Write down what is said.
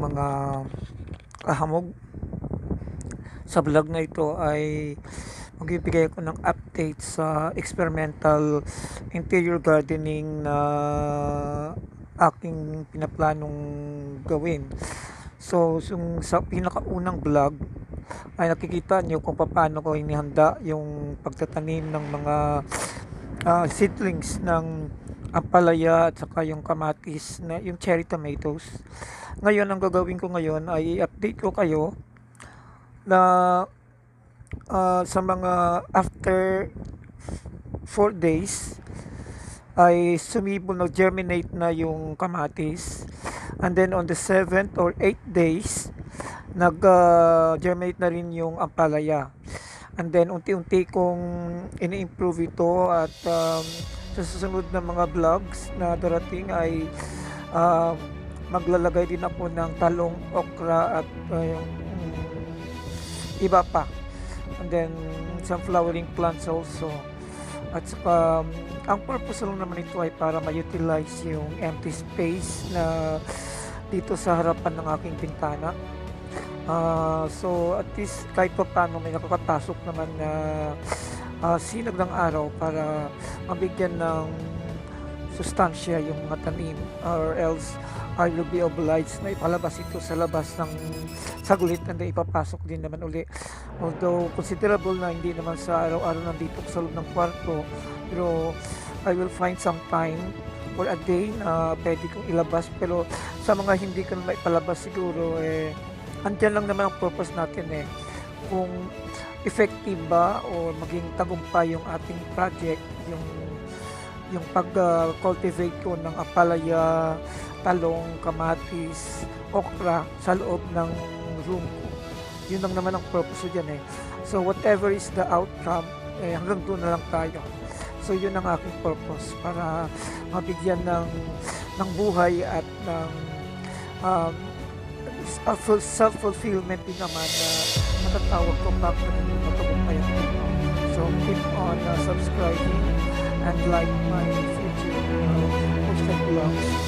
mga kahamog. Sa vlog na ito ay magbibigay ako ng update sa experimental interior gardening na aking pinaplanong gawin. So, sa pinakaunang vlog ay nakikita nyo kung paano ko inihanda yung pagtatanim ng mga seedlings ng ampalaya at saka yung kamatis na yung cherry tomatoes. Ngayon, ang gagawin ko ngayon ay i-update ko kayo na sa mga after 4 days ay sumibol na germinate na yung kamatis, and then on the 7th or 8th days nag germinate na rin yung ampalaya, and then unti-unti kong ini-improve ito at sa susunod na mga vlogs na darating ay uh, maglalagay din ako ng talong, okra at yung iba pa, and then some flowering plants also. At saka ang purpose lang naman ito ay para ma-utilize yung empty space na dito sa harapan ng aking bintana. So at least kahit pa paano may nakakapasok naman na sinag ng araw para mabigyan ng sustansya yung mga tanim, or else I will be obliged na ipalabas ito sa labas ng saglit and then ipapasok din naman uli. Although considerable na hindi naman sa araw-araw nandito sa loob ng kwarto, pero I will find some time or a day na pwede kong ilabas. Pero sa mga hindi ko na maipalabas siguro, andyan lang naman ang purpose natin kung effective ba o maging tagumpay yung ating project, yung pag-cultivate ko ng ampalaya, talong, kamatis, okra sa loob ng room ko. Yun lang naman ang purpose dyan So whatever is the outcome, hanggang doon na lang tayo. So yun ang aking purpose, para mabigyan ng buhay at ng self-fulfillment din naman na matatawag ko back na yung matagumpayan ko. So keep on subscribing and like my future posted vlogs.